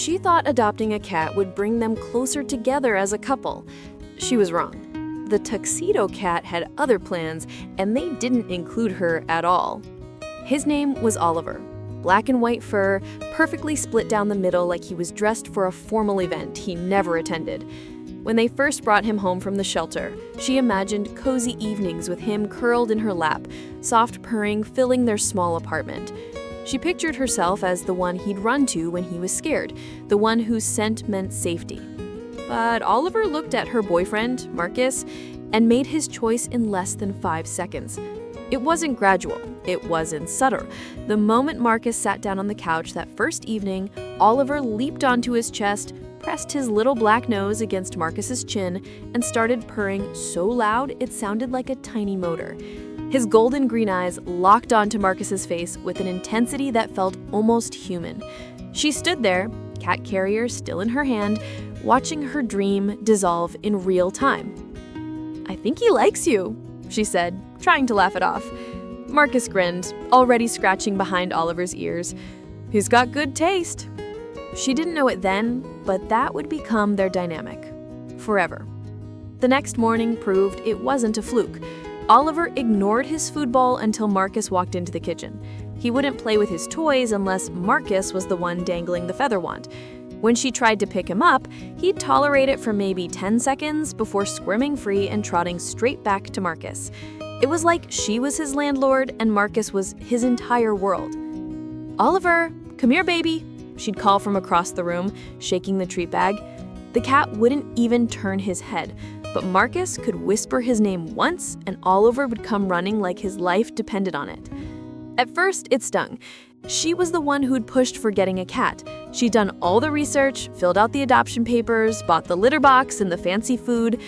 She thought adopting a cat would bring them closer together as a couple. She was wrong. The Tuxedo cat had other plans, and they didn't include her at all. His name was Oliver. Black and white fur, perfectly split down the middle like he was dressed for a formal event he never attended. When they first brought him home from the shelter, she imagined cozy evenings with him curled in her lap, soft purring filling their small apartment. She pictured herself as the one he'd run to when he was scared, the one whose scent meant safety. But Oliver looked at her boyfriend, Marcus, and made his choice in less than 5 seconds. It wasn't gradual, it wasn't subtle. The moment Marcus sat down on the couch that first evening, Oliver leaped onto his chest, pressed his little black nose against Marcus's chin, and started purring so loud it sounded like a tiny motor. His golden green eyes locked onto Marcus's face with an intensity that felt almost human. She stood there, cat carrier still in her hand, watching her dream dissolve in real time. "I think he likes you," she said, trying to laugh it off. Marcus grinned, already scratching behind Oliver's ears. "He's got good taste." She didn't know it then, but that would become their dynamic. Forever. The next morning proved it wasn't a fluke. Oliver ignored his food bowl until Marcus walked into the kitchen. He wouldn't play with his toys unless Marcus was the one dangling the feather wand. When she tried to pick him up, he'd tolerate it for maybe 10 seconds before squirming free and trotting straight back to Marcus. It was like she was his landlord and Marcus was his entire world. "Oliver, come here, baby," she'd call from across the room, shaking the treat bag. The cat wouldn't even turn his head, but Marcus could whisper his name once and Oliver would come running like his life depended on it. At first, it stung. She was the one who'd pushed for getting a cat. She'd done all the research, filled out the adoption papers, bought the litter box and the fancy food.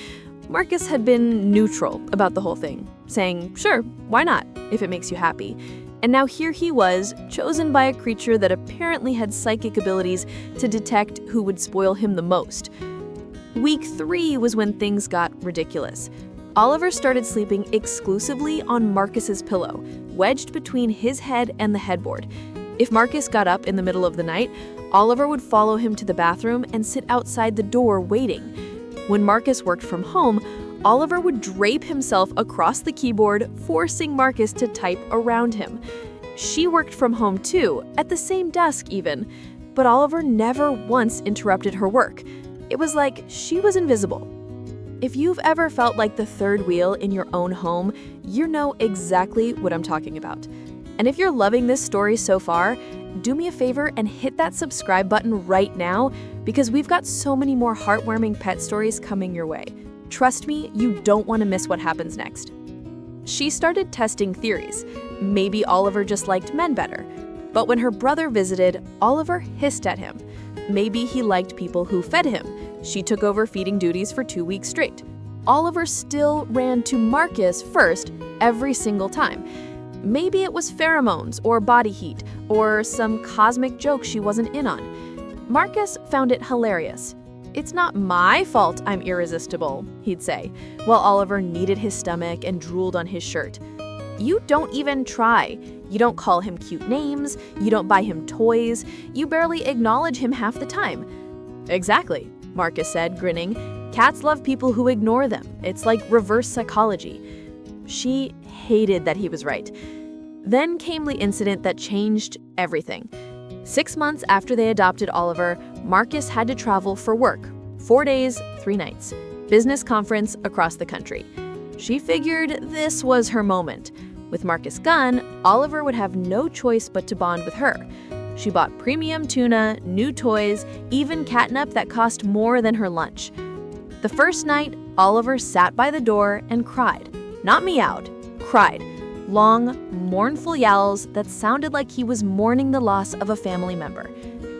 Marcus had been neutral about the whole thing, saying, "Sure, why not, if it makes you happy." And now here he was, chosen by a creature that apparently had psychic abilities to detect who would spoil him the most. Week 3 was when things got ridiculous. Oliver started sleeping exclusively on Marcus's pillow, wedged between his head and the headboard. If Marcus got up in the middle of the night, Oliver would follow him to the bathroom and sit outside the door waiting. When Marcus worked from home, Oliver would drape himself across the keyboard, forcing Marcus to type around him. She worked from home too, at the same desk even, but Oliver never once interrupted her work. It was like she was invisible. If you've ever felt like the third wheel in your own home, you know exactly what I'm talking about. And if you're loving this story so far, do me a favor and hit that subscribe button right now because we've got so many more heartwarming pet stories coming your way. Trust me, you don't want to miss what happens next. She started testing theories. Maybe Oliver just liked men better. But when her brother visited, Oliver hissed at him. Maybe he liked people who fed him. She took over feeding duties for 2 weeks straight. Oliver still ran to Marcus first every single time. Maybe it was pheromones or body heat or some cosmic joke she wasn't in on. Marcus found it hilarious. "It's not my fault I'm irresistible," he'd say, while Oliver kneaded his stomach and drooled on his shirt. "You don't even try. You don't call him cute names, you don't buy him toys, you barely acknowledge him half the time." "Exactly," Marcus said, grinning. "Cats love people who ignore them. It's like reverse psychology." She hated that he was right. Then came the incident that changed everything. 6 months after they adopted Oliver, Marcus had to travel for work. 4 days, 3 nights. Business conference across the country. She figured this was her moment. With Marcus gone, Oliver would have no choice but to bond with her. She bought premium tuna, new toys, even catnip that cost more than her lunch. The first night, Oliver sat by the door and cried. Not meowed, cried. Long, mournful yowls that sounded like he was mourning the loss of a family member.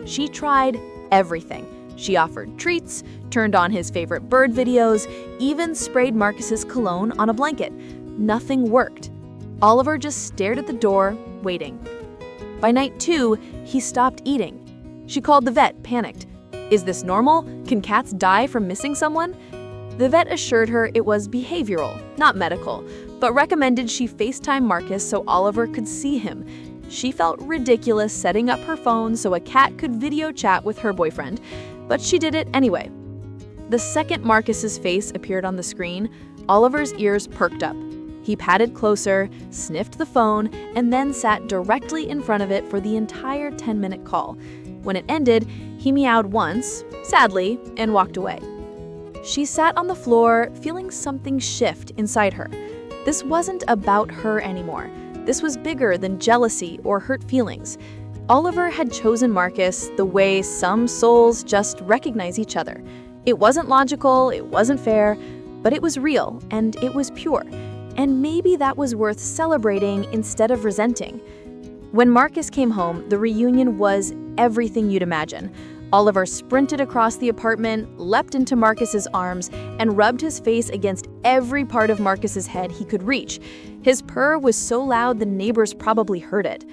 She tried everything. She offered treats, turned on his favorite bird videos, even sprayed Marcus's cologne on a blanket. Nothing worked. Oliver just stared at the door, waiting. By night 2, he stopped eating. She called the vet, panicked. "Is this normal? Can cats die from missing someone?" The vet assured her it was behavioral, not medical, but recommended she FaceTime Marcus so Oliver could see him. She felt ridiculous setting up her phone so a cat could video chat with her boyfriend, but she did it anyway. The second Marcus's face appeared on the screen, Oliver's ears perked up. He patted closer, sniffed the phone, and then sat directly in front of it for the entire 10-minute call. When it ended, he meowed once, sadly, and walked away. She sat on the floor, feeling something shift inside her. This wasn't about her anymore. This was bigger than jealousy or hurt feelings. Oliver had chosen Marcus the way some souls just recognize each other. It wasn't logical, it wasn't fair, but it was real and it was pure. And maybe that was worth celebrating instead of resenting. When Marcus came home, the reunion was everything you'd imagine. Oliver sprinted across the apartment, leapt into Marcus's arms, and rubbed his face against every part of Marcus's head he could reach. His purr was so loud the neighbors probably heard it.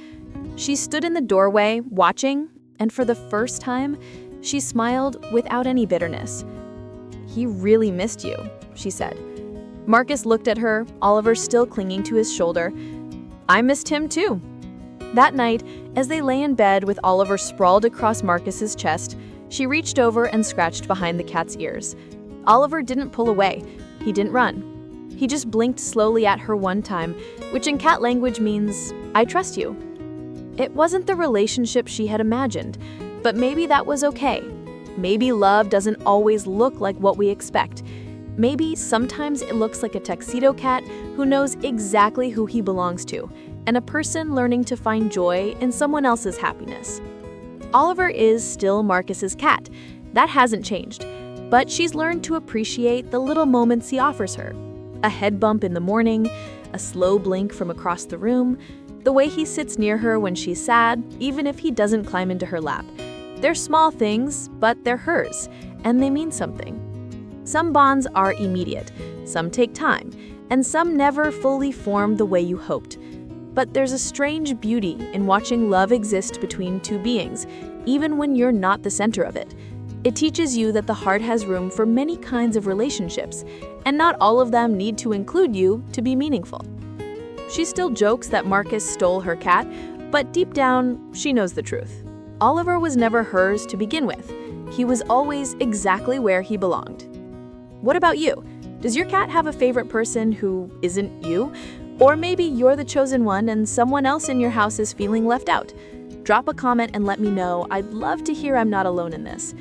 She stood in the doorway, watching, and for the first time, she smiled without any bitterness. "He really missed you," she said. Marcus looked at her, Oliver still clinging to his shoulder. "I missed him too." That night, as they lay in bed with Oliver sprawled across Marcus's chest, she reached over and scratched behind the cat's ears. Oliver didn't pull away. He didn't run. He just blinked slowly at her one time, which in cat language means, "I trust you." It wasn't the relationship she had imagined, but maybe that was okay. Maybe love doesn't always look like what we expect. Maybe sometimes it looks like a tuxedo cat who knows exactly who he belongs to, and a person learning to find joy in someone else's happiness. Oliver is still Marcus's cat. That hasn't changed, but she's learned to appreciate the little moments he offers her. A head bump in the morning, a slow blink from across the room, the way he sits near her when she's sad, even if he doesn't climb into her lap. They're small things, but they're hers, and they mean something. Some bonds are immediate, some take time, and some never fully form the way you hoped. But there's a strange beauty in watching love exist between two beings, even when you're not the center of it. It teaches you that the heart has room for many kinds of relationships, and not all of them need to include you to be meaningful. She still jokes that Marcus stole her cat, but deep down, she knows the truth. Oliver was never hers to begin with. He was always exactly where he belonged. What about you? Does your cat have a favorite person who isn't you? Or maybe you're the chosen one and someone else in your house is feeling left out. Drop a comment and let me know. I'd love to hear I'm not alone in this.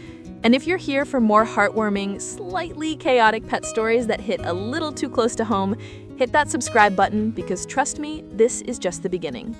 And if you're here for more heartwarming, slightly chaotic pet stories that hit a little too close to home, hit that subscribe button because trust me, this is just the beginning.